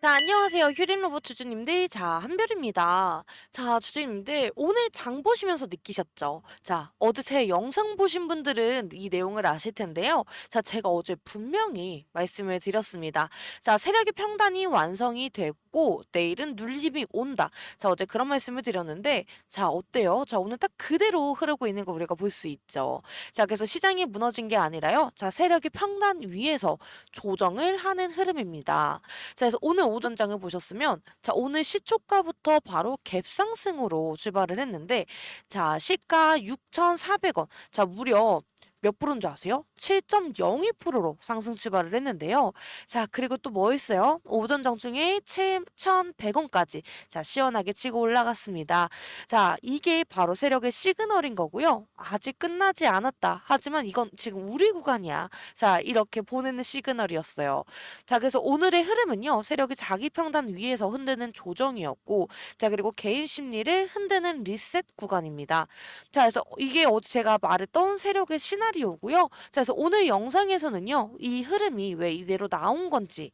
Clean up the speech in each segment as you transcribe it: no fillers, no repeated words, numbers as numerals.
자, 안녕하세요. 휴림로봇 주주님들. 자, 한별입니다. 자, 주주님들, 오늘 장 보시면서 느끼셨죠? 자, 어제 제 영상 보신 분들은 이 내용을 아실 텐데요. 자, 제가 어제 분명히 말씀을 드렸습니다. 자, 세력의 평단이 완성이 됐고, 내일은 눌림이 온다. 자, 어제 그런 말씀을 드렸는데, 자, 어때요? 자, 오늘 딱 그대로 흐르고 있는 거 우리가 볼 수 있죠. 자, 그래서 시장이 무너진 게 아니라요. 자, 세력의 평단 위에서 조정을 하는 흐름입니다. 자, 그래서 오늘 오전장을 보셨으면 자, 오늘 시초가부터 바로 갭상승으로 출발을 했는데 자, 시가 6,400원. 자, 무려 몇 프로인 줄 아세요? 7.02%로 상승 출발을 했는데요. 자, 그리고 또 뭐 있어요? 오전장 중에 7,100원까지 자, 시원하게 치고 올라갔습니다. 자, 이게 바로 세력의 시그널인 거고요. 아직 끝나지 않았다. 하지만 이건 지금 우리 구간이야. 자, 이렇게 보내는 시그널이었어요. 자, 그래서 오늘의 흐름은요, 세력이 자기 평단 위에서 흔드는 조정이었고, 자, 그리고 개인 심리를 흔드는 리셋 구간입니다. 자, 그래서 이게 어제 제가 말했던 세력의 시나리오고요. 자, 그래서 오늘 영상에서는요, 이 흐름이 왜 이대로 나온 건지,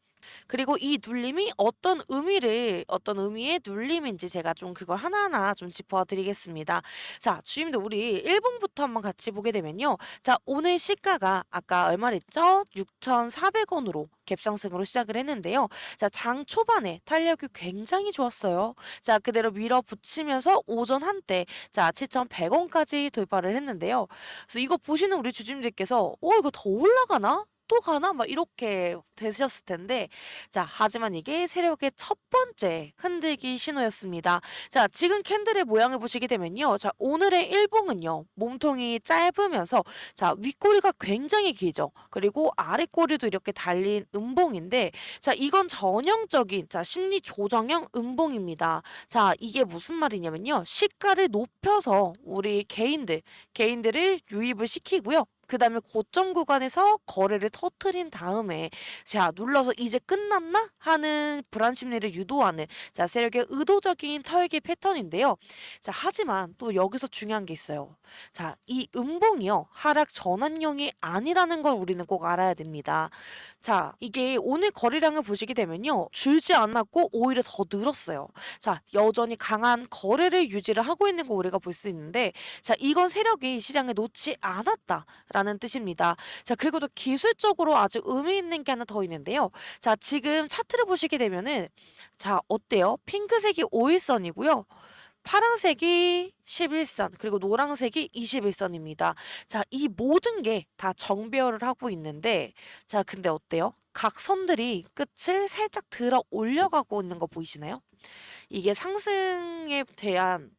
그리고 이 눌림이 어떤 의미의 눌림인지 제가 좀 그걸 하나하나 좀 짚어드리겠습니다. 자, 주임들 우리 일봉부터 한번 같이 보게 되면요. 자, 오늘 시가가 아까 얼마랬죠? 6,400원으로 갭상승으로 시작을 했는데요. 자, 장 초반에 탄력이 굉장히 좋았어요. 자, 그대로 밀어붙이면서 오전 한때 자, 7,100원까지 돌파를 했는데요. 그래서 이거 보시는 우리 주주님들께서 이거 더 올라가나? 또 가나? 막 이렇게 되셨을 텐데 자, 하지만 이게 세력의 첫 번째 흔들기 신호였습니다. 자, 지금 캔들의 모양을 보시게 되면요. 자, 오늘의 일봉은요. 몸통이 짧으면서 자, 윗꼬리가 굉장히 길죠. 그리고 아랫꼬리도 이렇게 달린 음봉인데 자, 이건 전형적인 자, 심리 조정형 음봉입니다. 자, 이게 무슨 말이냐면요. 시가를 높여서 우리 개인들을 유입을 시키고요. 그 다음에 고점 구간에서 거래를 터트린 다음에 자, 눌러서 이제 끝났나? 하는 불안 심리를 유도하는 자, 세력의 의도적인 타격의 패턴인데요. 자, 하지만 또 여기서 중요한 게 있어요. 자, 이 음봉이요. 하락 전환형이 아니라는 걸 우리는 꼭 알아야 됩니다. 자, 이게 오늘 거래량을 보시게 되면요. 줄지 않았고 오히려 더 늘었어요. 자, 여전히 강한 거래를 유지를 하고 있는 거 우리가 볼 수 있는데 자, 이건 세력이 시장에 놓지 않았다라는 뜻입니다. 자, 그리고 또 기술적으로 아주 의미 있는 게 하나 더 있는데요. 자, 지금 차트를 보시게 되면은 자, 어때요? 핑크색이 5일선이고요. 파란색이 11선, 그리고 노란색이 21선입니다. 자, 이 모든 게 다 정배열을 하고 있는데, 자, 근데 어때요? 각 선들이 끝을 살짝 들어 올려가고 있는 거 보이시나요? 이게 상승에 대한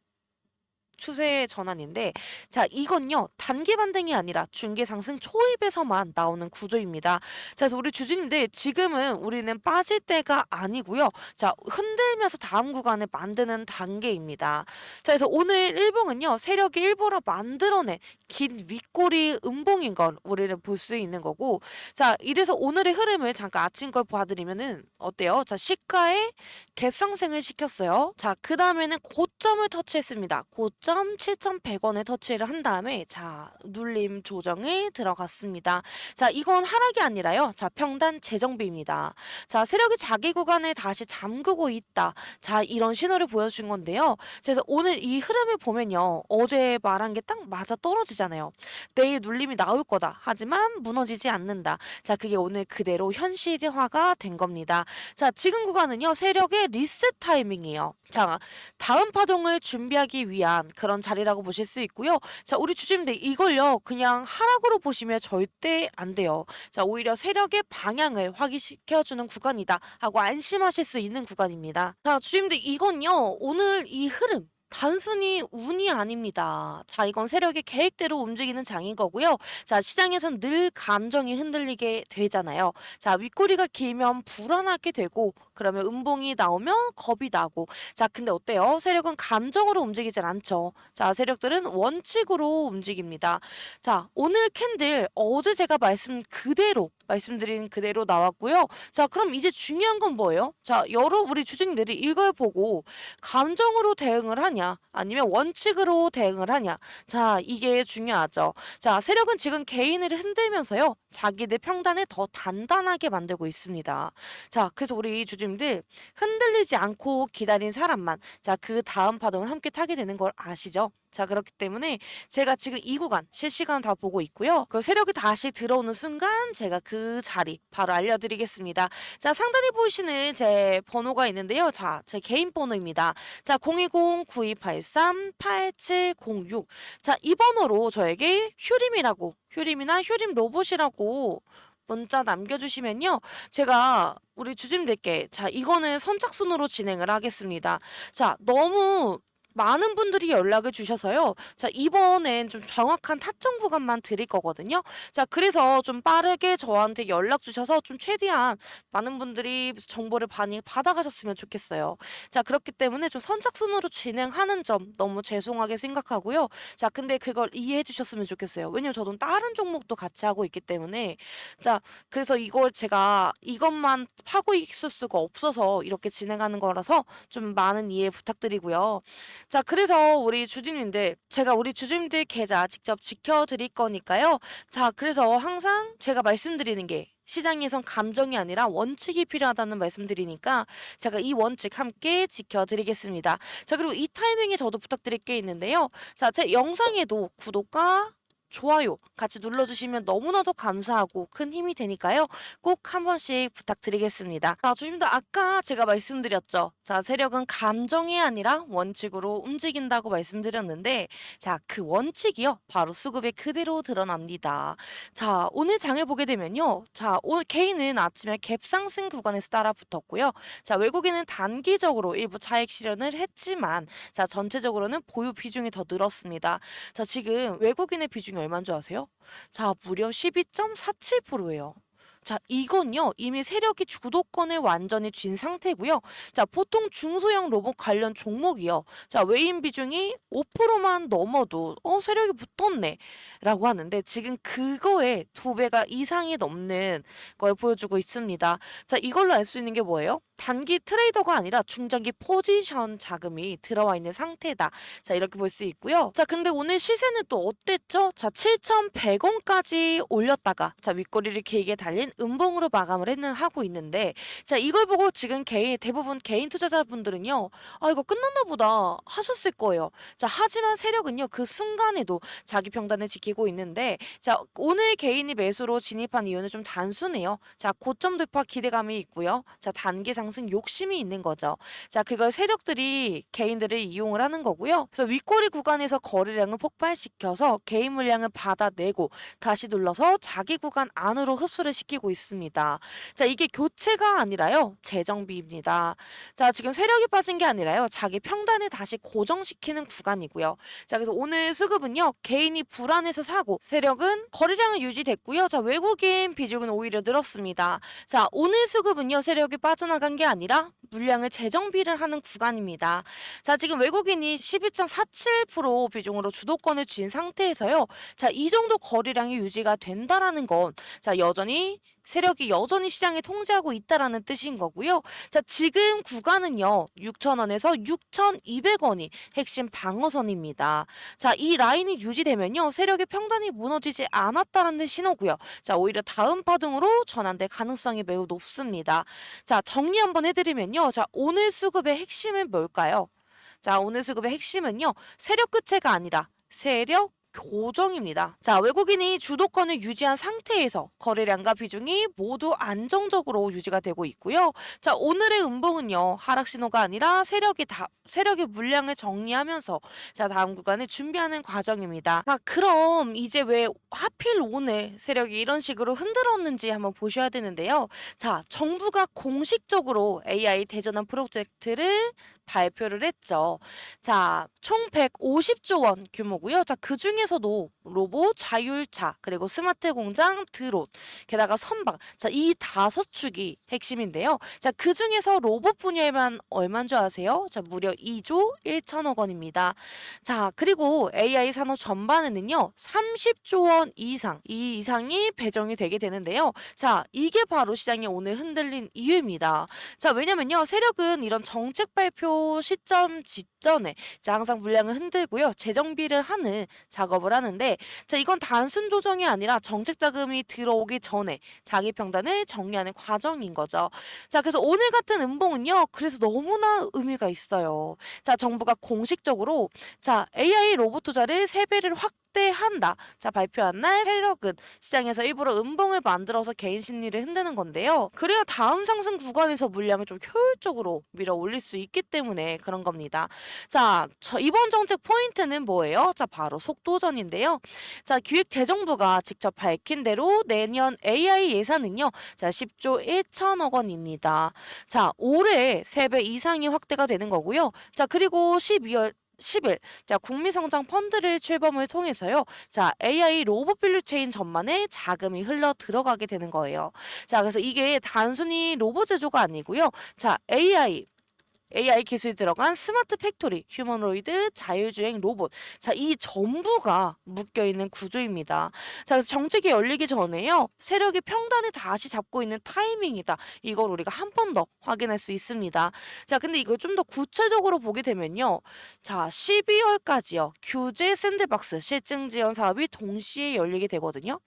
추세 전환인데 자, 이건요 단기 반등이 아니라 중개 상승 초입에서만 나오는 구조입니다. 자, 그래서 우리 주주님들 지금은 우리는 빠질 때가 아니고요. 자, 흔들면서 다음 구간을 만드는 단계입니다. 자, 그래서 오늘 일봉은요 세력이 일부러 만들어낸 긴 윗꼬리 음봉인 걸 우리는 볼 수 있는 거고 자, 이래서 오늘의 흐름을 잠깐 아침 걸 봐드리면은 어때요? 자, 시가에 갭상승을 시켰어요. 자, 그 다음에는 고점을 터치했습니다. 고점 7,100원을 터치를 한 다음에 자, 눌림 조정에 들어갔습니다. 자, 이건 하락이 아니라요. 자, 평단 재정비입니다. 자, 세력이 자기 구간에 다시 잠그고 있다. 자, 이런 신호를 보여준 건데요. 그래서 오늘 이 흐름을 보면요. 어제 말한 게 딱 맞아 떨어지잖아요. 내일 눌림이 나올 거다. 하지만 무너지지 않는다. 자, 그게 오늘 그대로 현실화가 된 겁니다. 자, 지금 구간은요. 세력의 리셋 타이밍이에요. 자, 다음 파동을 준비하기 위한 그런 자리라고 보실 수 있고요. 자, 우리 주주님들 이걸요. 그냥 하락으로 보시면 절대 안 돼요. 자, 오히려 세력의 방향을 확인시켜주는 구간이다 하고 안심하실 수 있는 구간입니다. 자, 주주님들 이건요. 오늘 이 흐름 단순히 운이 아닙니다. 자, 이건 세력의 계획대로 움직이는 장인 거고요. 자, 시장에선 늘 감정이 흔들리게 되잖아요. 자, 윗꼬리가 길면 불안하게 되고, 그러면 음봉이 나오면 겁이 나고. 자, 근데 어때요? 세력은 감정으로 움직이질 않죠. 자, 세력들은 원칙으로 움직입니다. 자, 오늘 캔들 어제 제가 말씀 그대로 말씀드린 그대로 나왔고요. 자, 그럼 이제 중요한 건 뭐예요? 자, 우리 주주님들이 이걸 보고 감정으로 대응을 하냐, 아니면 원칙으로 대응을 하냐. 자, 이게 중요하죠. 자, 세력은 지금 개인을 흔들면서요, 자기들 평단을 더 단단하게 만들고 있습니다. 자, 그래서 우리 주주님들 흔들리지 않고 기다린 사람만, 자, 그 다음 파동을 함께 타게 되는 걸 아시죠? 자, 그렇기 때문에 제가 지금 이 구간 실시간 다 보고 있고요. 그 세력이 다시 들어오는 순간 제가 그 자리 바로 알려드리겠습니다. 자, 상단에 보이시는 제 번호가 있는데요. 자, 제 개인 번호입니다. 자, 010-9283-8706. 자, 이 번호로 저에게 휴림이나 휴림 로봇이라고 문자 남겨주시면요, 제가 우리 주주님들께, 자, 이거는 선착순으로 진행을 하겠습니다. 자, 너무 많은 분들이 연락을 주셔서요, 자, 이번엔 좀 정확한 타점 구간만 드릴 거거든요. 자, 그래서 좀 빠르게 저한테 연락 주셔서 좀 최대한 많은 분들이 정보를 많이 받아가셨으면 좋겠어요. 자, 그렇기 때문에 좀 선착순으로 진행하는 점 너무 죄송하게 생각하고요. 자, 근데 그걸 이해해 주셨으면 좋겠어요. 왜냐면 저도 다른 종목도 같이 하고 있기 때문에. 자, 그래서 이걸 제가 이것만 하고 있을 수가 없어서 이렇게 진행하는 거라서 좀 많은 이해 부탁드리고요. 자, 그래서 제가 우리 주주님들 계좌 직접 지켜드릴 거니까요. 자, 그래서 항상 제가 말씀드리는 게, 시장에선 감정이 아니라 원칙이 필요하다는 말씀드리니까 제가 이 원칙 함께 지켜드리겠습니다. 자, 그리고 이 타이밍에 저도 부탁드릴 게 있는데요. 자, 제 영상에도 구독과 좋아요 같이 눌러주시면 너무나도 감사하고 큰 힘이 되니까요. 꼭 한 번씩 부탁드리겠습니다. 자, 주님들 아까 제가 말씀드렸죠. 자, 세력은 감정이 아니라 원칙으로 움직인다고 말씀드렸는데, 자, 그 원칙이요, 바로 수급에 그대로 드러납니다. 자, 오늘 장을 보게 되면요. 자, 오늘 개인은 아침에 갭상승 구간에서 따라 붙었고요. 자, 외국인은 단기적으로 일부 차익 실현을 했지만, 자, 전체적으로는 보유 비중이 더 늘었습니다. 자, 지금 외국인의 비중이 얼마인 줄 아세요? 자, 무려 12.47%예요. 자, 이건요, 이미 세력이 주도권을 완전히 쥔 상태고요. 자, 보통 중소형 로봇 관련 종목이요, 자, 외인 비중이 5%만 넘어도 세력이 붙었네 라고 하는데, 지금 그거에 2배가 이상이 넘는 걸 보여주고 있습니다. 자, 이걸로 알 수 있는 게 뭐예요? 단기 트레이더가 아니라 중장기 포지션 자금이 들어와 있는 상태다. 자, 이렇게 볼 수 있고요. 자, 근데 오늘 시세는 또 어땠죠? 자, 7,100원까지 올렸다가, 자, 윗꼬리를 길게 달린 음봉으로 마감을 하고 있는데, 자, 이걸 보고 지금 대부분 개인 투자자분들은요, 아, 이거 끝났나 보다 하셨을 거예요. 자, 하지만 세력은요, 그 순간에도 자기 평단을 지키고 있는데, 자, 오늘 개인이 매수로 진입한 이유는 좀 단순해요. 자, 고점 돌파 기대감이 있고요. 자, 단기 상승 욕심이 있는 거죠. 자, 그걸 세력들이 개인들을 이용을 하는 거고요. 그래서 윗꼬리 구간에서 거래량을 폭발시켜서 개인 물량을 받아내고 다시 눌러서 자기 구간 안으로 흡수를 시키고 있습니다. 자, 이게 교체가 아니라요, 재정비입니다. 자, 지금 세력이 빠진 게 아니라요, 자기 평단을 다시 고정시키는 구간이고요. 자, 그래서 오늘 수급은요, 개인이 불안해서 사고, 세력은 거래량은 유지됐고요. 자, 외국인 비중은 오히려 늘었습니다. 자, 오늘 수급은요, 세력이 빠져나간 게 아니라 물량을 재정비를 하는 구간입니다. 자, 지금 외국인이 12.47% 비중으로 주도권을 쥔 상태에서요, 자, 이 정도 거래량이 유지가 된다라는 건, 자, 세력이 여전히 시장에 통제하고 있다라는 뜻인 거고요. 자, 지금 구간은요, 6,000원에서 6,200원이 핵심 방어선입니다. 자, 이 라인이 유지되면요, 세력의 평단이 무너지지 않았다라는 신호고요. 자, 오히려 다음 파동으로 전환될 가능성이 매우 높습니다. 자, 정리 한번 해드리면요. 자, 오늘 수급의 핵심은 뭘까요? 자, 오늘 수급의 핵심은요, 세력 교체가 아니라 세력 고정입니다. 자, 외국인이 주도권을 유지한 상태에서 거래량과 비중이 모두 안정적으로 유지가 되고 있고요. 자, 오늘의 음봉은요, 하락 신호가 아니라 세력의 물량을 정리하면서, 자, 다음 구간을 준비하는 과정입니다. 자, 그럼 이제 왜 하필 오늘 세력이 이런 식으로 흔들었는지 한번 보셔야 되는데요. 자, 정부가 공식적으로 AI 대전환 프로젝트를 발표를 했죠. 자, 총 150조 원 규모고요. 자, 그중에서도 로봇, 자율차, 그리고 스마트 공장, 드론, 게다가 선박. 자, 이 다섯 축이 핵심인데요. 자, 그중에서 로봇 분야에만 얼마인 줄 아세요? 자, 무려 2조 1천억 원입니다. 자, 그리고 AI 산업 전반에는요, 30조 원 이상, 이 이상이 배정이 되게 되는데요. 자, 이게 바로 시장이 오늘 흔들린 이유입니다. 자, 왜냐면요, 세력은 이런 정책 발표 시점 직전에 자, 항상 물량을 흔들고요, 재정비를 하는 작업을 하는데, 자, 이건 단순 조정이 아니라 정책 자금이 들어오기 전에 자기 평단을 정리하는 과정인 거죠. 자, 그래서 오늘 같은 음봉은요, 그래서 너무나 의미가 있어요. 자, 정부가 공식적으로 자, AI 로봇 투자를 3배를 확대한다. 자, 발표한 날 세력은 시장에서 일부러 음봉을 만들어서 개인 심리를 흔드는 건데요. 그래야 다음 상승 구간에서 물량을 좀 효율적으로 밀어 올릴 수 있기 때문에 그런 겁니다. 자, 이번 정책 포인트는 뭐예요? 자, 바로 속도전인데요. 자, 기획재정부가 직접 밝힌 대로 내년 AI 예산은요. 자, 10조 1천억 원입니다. 자, 올해 3배 이상이 확대가 되는 거고요. 자, 그리고 12월 10일, 자, 국민성장 펀드를 출범을 통해서요. 자, AI 로봇 밸류체인 전반에 자금이 흘러 들어가게 되는 거예요. 자, 그래서 이게 단순히 로봇 제조가 아니고요. 자, AI 기술이 들어간 스마트 팩토리, 휴머노이드, 자율주행 로봇. 자, 이 전부가 묶여있는 구조입니다. 자, 그래서 정책이 열리기 전에요. 세력이 평단을 다시 잡고 있는 타이밍이다. 이걸 우리가 한 번 더 확인할 수 있습니다. 자, 근데 이걸 좀 더 구체적으로 보게 되면요. 자, 12월까지요. 규제 샌드박스 실증 지원 사업이 동시에 열리게 되거든요.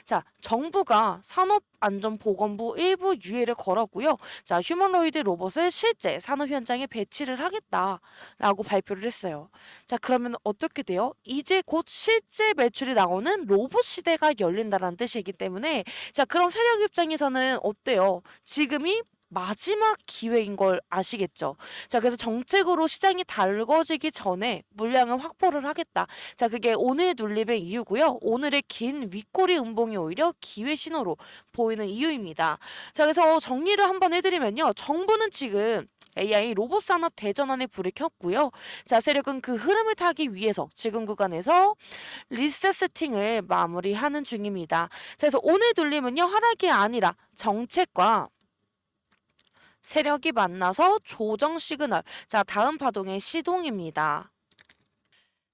자, 정부가 산업안전보건부 일부 유예를 걸었고요. 자, 휴머노이드 로봇을 실제 산업 현장에 배치를 하겠다라고 발표를 했어요. 자, 그러면 어떻게 돼요? 이제 곧 실제 매출이 나오는 로봇 시대가 열린다는 뜻이기 때문에 자, 그럼 세력 입장에서는 어때요? 지금이 마지막 기회인 걸 아시겠죠? 자, 그래서 정책으로 시장이 달궈지기 전에 물량을 확보를 하겠다. 자, 그게 오늘 눌림의 이유고요. 오늘의 긴 윗꼬리 음봉이 오히려 기회 신호로 보이는 이유입니다. 자, 그래서 정리를 한번 해드리면요. 정부는 지금 AI 로봇 산업 대전환에 불을 켰고요. 자, 세력은 그 흐름을 타기 위해서 지금 구간에서 리셋팅을 마무리하는 중입니다. 자, 그래서 오늘 눌림은요. 하락이 아니라 정책과 세력이 만나서 조정 시그널. 자, 다음 파동의 시동입니다.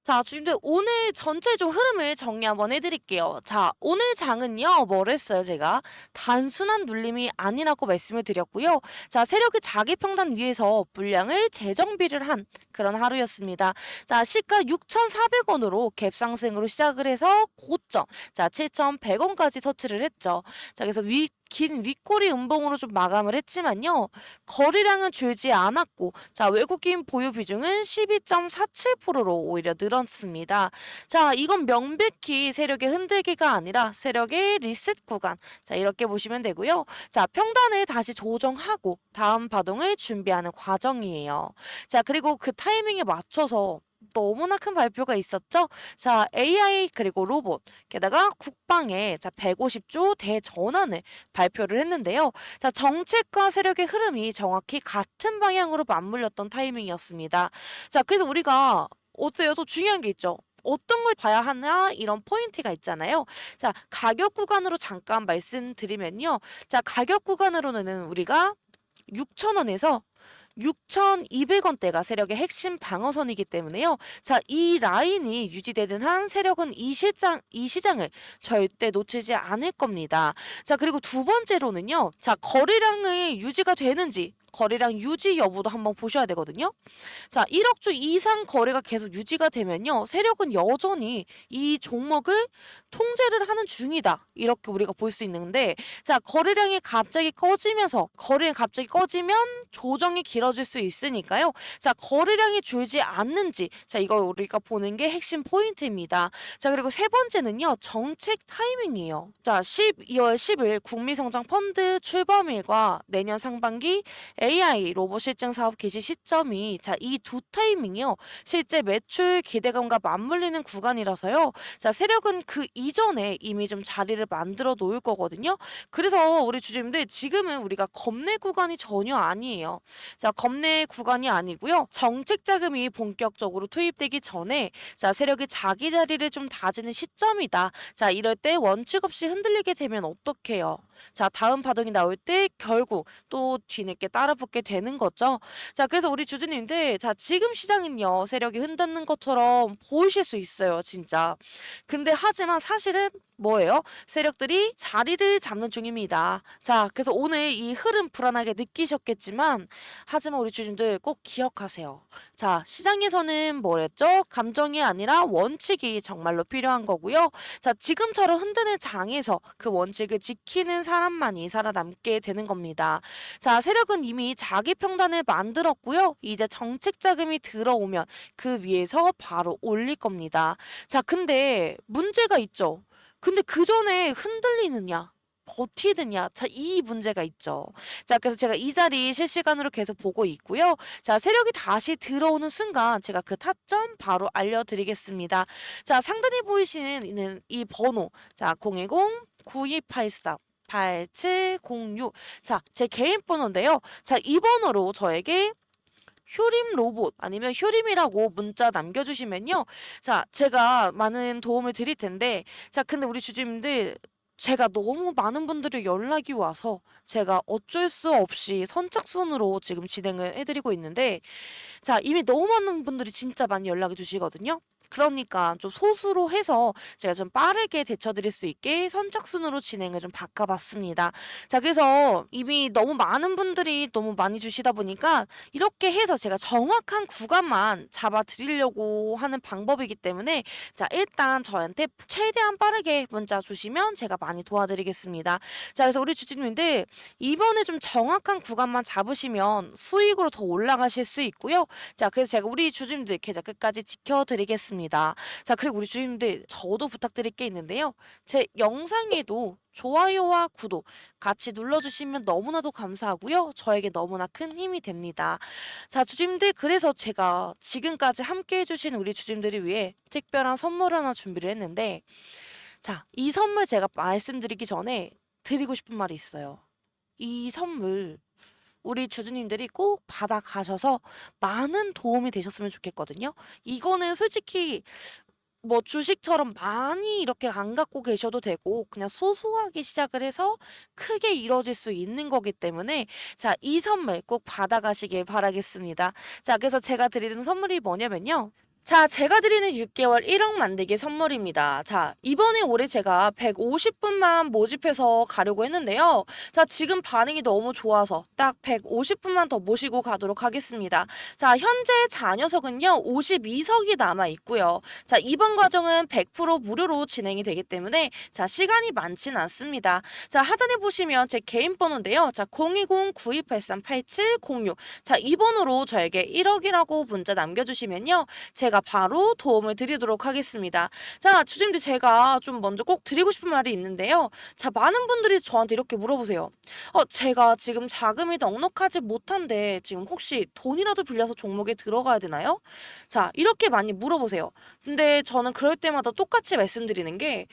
자, 주님들 오늘 전체 좀 흐름을 정리 한번 해드릴게요. 자, 오늘 장은요, 뭘 했어요, 제가? 단순한 눌림이 아니라고 말씀을 드렸고요. 자, 세력이 자기 평단 위에서 물량을 재정비를 한 그런 하루였습니다. 자, 시가 6,400원으로 갭 상승으로 시작을 해서 고점, 자, 7,100원까지 터치를 했죠. 자, 그래서 긴 윗꼬리 음봉으로 좀 마감을 했지만요. 거래량은 줄지 않았고 자, 외국인 보유 비중은 12.47%로 오히려 늘었습니다. 자, 이건 명백히 세력의 흔들기가 아니라 세력의 리셋 구간. 자, 이렇게 보시면 되고요. 자, 평단을 다시 조정하고 다음 파동을 준비하는 과정이에요. 자, 그리고 그 타이밍에 맞춰서 너무나 큰 발표가 있었죠. 자, AI 그리고 로봇, 게다가 국방에 자 150조 대전환을 발표를 했는데요. 자, 정책과 세력의 흐름이 정확히 같은 방향으로 맞물렸던 타이밍이었습니다. 자, 그래서 우리가 어때요? 또 중요한 게 있죠. 어떤 걸 봐야 하나 이런 포인트가 있잖아요. 자, 가격 구간으로 잠깐 말씀드리면요. 자, 가격 구간으로는 우리가 6,000원에서 6,200원대가 세력의 핵심 방어선이기 때문에요. 자, 이 라인이 유지되는 한 세력은 이 시장을 절대 놓치지 않을 겁니다. 자, 그리고 두 번째로는요. 자, 거래량이 유지가 되는지 거래량 유지 여부도 한번 보셔야 되거든요. 자, 1억 주 이상 거래가 계속 유지가 되면요. 세력은 여전히 이 종목을 통제를 하는 중이다. 이렇게 우리가 볼 수 있는데 자, 거래량이 갑자기 꺼지면서 거래량이 갑자기 꺼지면 조정이 길어질 수 있으니까요. 자, 거래량이 줄지 않는지 자, 이거 우리가 보는 게 핵심 포인트입니다. 자, 그리고 세 번째는요. 정책 타이밍이에요. 자, 12월 10일 국민성장 펀드 출범일과 내년 상반기 AI 로봇 실증 사업 개시 시점이 자, 이 두 타이밍이요. 실제 매출 기대감과 맞물리는 구간이라서요. 자, 세력은 그 이전에 이미 이미 좀 자리를 만들어 놓을 거거든요. 그래서 우리 주주님들 지금은 우리가 겁내 구간이 전혀 아니에요. 자, 겁내 구간이 아니고요. 정책 자금이 본격적으로 투입되기 전에 자, 세력이 자기 자리를 좀 다지는 시점이다. 자, 이럴 때 원칙 없이 흔들리게 되면 어떡해요? 자, 다음 파동이 나올 때 결국 또 뒤늦게 따라붙게 되는 거죠. 자, 그래서 우리 주주님들, 자, 지금 시장은요, 세력이 흔드는 것처럼 보이실 수 있어요, 진짜. 근데 하지만 사실은 뭐예요? 세력들이 자리를 잡는 중입니다. 자, 그래서 오늘 이 흐름 불안하게 느끼셨겠지만, 하지만 우리 주주님들 꼭 기억하세요. 자, 시장에서는 뭐랬죠? 감정이 아니라 원칙이 정말로 필요한 거고요. 자, 지금처럼 흔드는 장에서 그 원칙을 지키는 사람만이 살아남게 되는 겁니다. 자, 세력은 이미 자기 평단을 만들었고요. 이제 정책 자금이 들어오면 그 위에서 바로 올릴 겁니다. 자, 근데 문제가 있죠. 근데 그 전에 흔들리느냐? 버티느냐? 자, 이 문제가 있죠. 자, 그래서 제가 이 자리 실시간으로 계속 보고 있고요. 자, 세력이 다시 들어오는 순간 제가 그 타점 바로 알려드리겠습니다. 자, 상단에 보이시는 이 번호. 자, 010-9283. 8706. 자, 제 개인 번호인데요. 자, 이 번호로 저에게 효림 로봇 아니면 효림이라고 문자 남겨주시면요. 자, 제가 많은 도움을 드릴 텐데, 자, 근데 우리 주주님들, 제가 너무 많은 분들이 연락이 와서 제가 어쩔 수 없이 선착순으로 지금 진행을 해드리고 있는데, 자, 이미 너무 많은 분들이 진짜 많이 연락을 주시거든요. 그러니까 좀 소수로 해서 제가 좀 빠르게 대처드릴 수 있게 선착순으로 진행을 좀 바꿔봤습니다. 자, 그래서 이미 너무 많은 분들이 너무 많이 주시다 보니까 이렇게 해서 제가 정확한 구간만 잡아드리려고 하는 방법이기 때문에 자, 일단 저한테 최대한 빠르게 문자 주시면 제가 많이 도와드리겠습니다. 자, 그래서 우리 주주님들 이번에 좀 정확한 구간만 잡으시면 수익으로 더 올라가실 수 있고요. 자, 그래서 제가 우리 주주님들 계좌 끝까지 지켜드리겠습니다. 자, 그리고 우리 주주님들 저도 부탁드릴 게 있는데요. 제 영상에도 좋아요와 구독 같이 눌러주시면 너무나도 감사하고요. 저에게 너무나 큰 힘이 됩니다. 자, 주주님들, 그래서 제가 지금까지 함께 해주신 우리 주주님들을 위해 특별한 선물 하나 준비를 했는데, 자, 이 선물 제가 말씀드리기 전에 드리고 싶은 말이 있어요. 이 선물 우리 주주님들이 꼭 받아가셔서 많은 도움이 되셨으면 좋겠거든요. 이거는 솔직히 뭐 주식처럼 많이 이렇게 안 갖고 계셔도 되고 그냥 소소하게 시작을 해서 크게 이뤄질 수 있는 거기 때문에 자, 이 선물 꼭 받아가시길 바라겠습니다. 자, 그래서 제가 드리는 선물이 뭐냐면요. 자, 제가 드리는 6개월 1억 만들기 선물입니다. 자, 이번에 올해 제가 150분만 모집해서 가려고 했는데요. 자, 지금 반응이 너무 좋아서 딱 150분만 더 모시고 가도록 하겠습니다. 자, 현재 자녀석은요, 52석이 남아 있고요. 자, 이번 과정은 100% 무료로 진행이 되기 때문에 자, 시간이 많진 않습니다. 자, 하단에 보시면 제 개인 번호인데요. 자, 020-9283-8706. 자, 이 번호로 저에게 1억이라고 문자 남겨주시면요. 제가 바로 도움을 드리도록 하겠습니다. 자, 주주님들, 제가 좀 먼저 꼭 드리고 싶은 말이 있는데요. 자, 많은 분들이 저한테 이렇게 물어보세요. 제가 지금 자금이 넉넉하지 못한데 지금 혹시 돈이라도 빌려서 종목에 들어가야 되나요? 자, 이렇게 많이 물어보세요. 근데 저는 그럴 때마다 똑같이 말씀드리는 게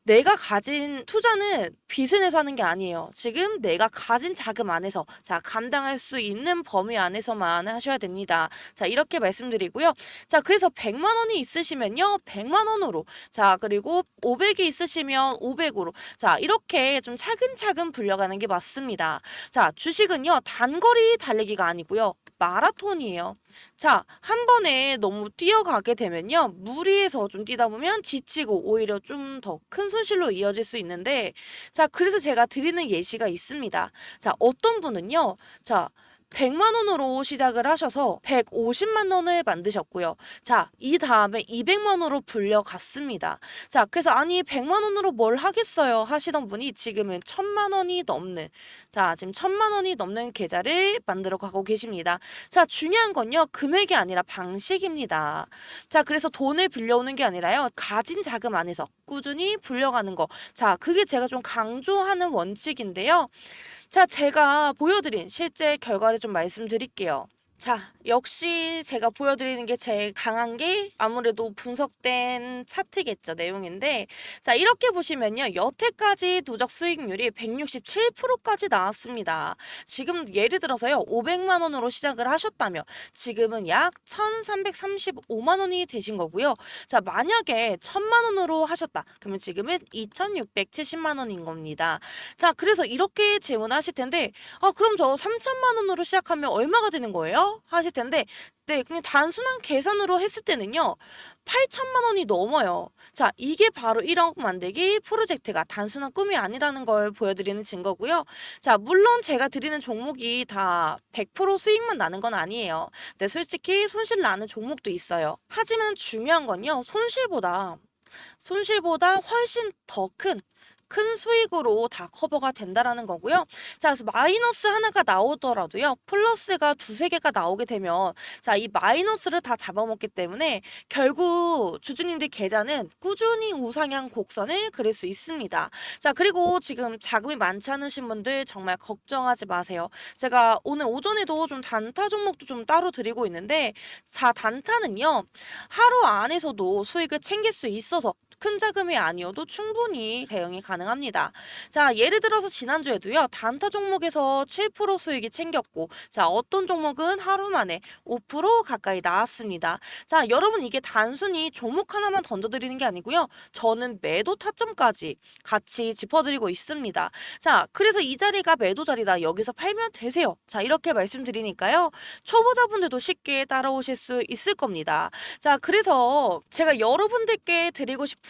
내가 가진 투자는 빚을 내서 하는 게 아니에요. 지금 내가 가진 자금 안에서 자, 감당할 수 있는 범위 안에서만 하셔야 됩니다. 자, 이렇게 말씀드리고요. 자, 그래서 100만 원이 있으시면요. 100만 원으로. 자, 그리고 500이 있으시면 500으로. 자, 이렇게 좀 차근차근 불려가는 게 맞습니다. 자, 주식은요. 단거리 달리기가 아니고요. 마라톤이에요. 자, 한 번에 너무 뛰어가게 되면요. 무리해서 좀 뛰다 보면 지치고 오히려 좀 더 큰 손실로 이어질 수 있는데, 자, 그래서 제가 드리는 예시가 있습니다. 자, 어떤 분은요. 자, 100만 원으로 시작을 하셔서 150만 원을 만드셨고요. 자, 이 다음에 200만 원으로 불려갔습니다. 자, 그래서 아니 100만 원으로 뭘 하겠어요 하시던 분이 지금은 1000만 원이 넘는, 자, 지금 1000만 원이 넘는 계좌를 만들어 가고 계십니다. 자, 중요한 건요. 금액이 아니라 방식입니다. 자, 그래서 돈을 빌려오는 게 아니라요. 가진 자금 안에서 꾸준히 불려가는 거. 자, 그게 제가 좀 강조하는 원칙인데요. 자, 제가 보여드린 실제 결과를 좀 말씀드릴게요. 자, 역시 제가 보여드리는 게 제일 강한 게 아무래도 분석된 차트겠죠, 내용인데. 자, 이렇게 보시면요. 여태까지 누적 수익률이 167%까지 나왔습니다. 지금 예를 들어서요. 500만 원으로 시작을 하셨다면 지금은 약 1,335만 원이 되신 거고요. 자, 만약에 1,000만 원으로 하셨다. 그러면 지금은 2,670만 원인 겁니다. 자, 그래서 이렇게 질문하실 텐데, 아, 그럼 저 3천만 원으로 시작하면 얼마가 되는 거예요? 하실 텐데, 네, 그냥 단순한 계산으로 했을 때는요, 8천만 원이 넘어요. 자, 이게 바로 1억 만들기 프로젝트가 단순한 꿈이 아니라는 걸 보여드리는 증거고요. 자, 물론 제가 드리는 종목이 다 100% 수익만 나는 건 아니에요. 근데 솔직히 손실 나는 종목도 있어요. 하지만 중요한 건요, 손실보다 훨씬 더 큰 수익으로 다 커버가 된다라는 거고요. 자, 그래서 마이너스 하나가 나오더라도요. 플러스가 두세 개가 나오게 되면 자, 이 마이너스를 다 잡아먹기 때문에 결국 주주님들 계좌는 꾸준히 우상향 곡선을 그릴 수 있습니다. 자, 그리고 지금 자금이 많지 않으신 분들 정말 걱정하지 마세요. 제가 오늘 오전에도 좀 단타 종목도 좀 따로 드리고 있는데 자, 단타는요. 하루 안에서도 수익을 챙길 수 있어서 큰 자금이 아니어도 충분히 대응이 가능합니다. 자, 예를 들어서 지난주에도요, 단타 종목에서 7% 수익이 챙겼고, 자, 어떤 종목은 하루 만에 5% 가까이 나왔습니다. 자, 여러분 이게 단순히 종목 하나만 던져드리는 게 아니고요, 저는 매도 타점까지 같이 짚어드리고 있습니다. 자, 그래서 이 자리가 매도 자리다. 여기서 팔면 되세요. 자, 이렇게 말씀드리니까요, 초보자분들도 쉽게 따라오실 수 있을 겁니다. 자, 그래서 제가 여러분들께 드리고 싶은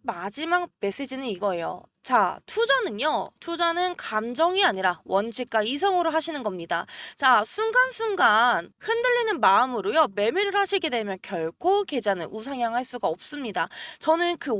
마지막 메시지는 이거예요. 자, 투자는 감정이 아니라 원칙과 이성으로 하시는 겁니다. 자, 순간순간 흔들리는 마음으로요, 매매를 하시게 되면 결코 계좌는 우상향할 수가 없습니다. 저는 그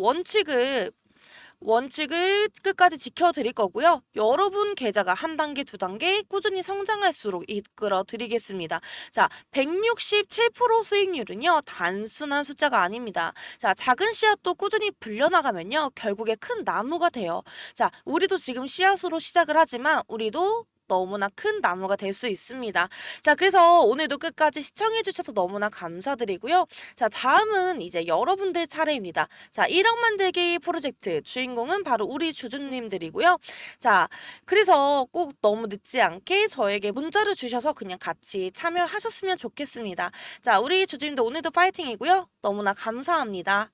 원칙을 끝까지 지켜드릴 거고요. 여러분 계좌가 한 단계, 두 단계 꾸준히 성장할수록 이끌어 드리겠습니다. 자, 167% 수익률은요, 단순한 숫자가 아닙니다. 자, 작은 씨앗도 꾸준히 불려나가면요, 결국에 큰 나무가 돼요. 자, 우리도 지금 씨앗으로 시작을 하지만 우리도 너무나 큰 나무가 될 수 있습니다. 자, 그래서 오늘도 끝까지 시청해주셔서 너무나 감사드리고요. 자, 다음은 이제 여러분들 차례입니다. 자, 1억 만들기 프로젝트 주인공은 바로 우리 주주님들이고요. 자, 그래서 꼭 너무 늦지 않게 저에게 문자를 주셔서 그냥 같이 참여하셨으면 좋겠습니다. 자, 우리 주주님들 오늘도 파이팅이고요. 너무나 감사합니다.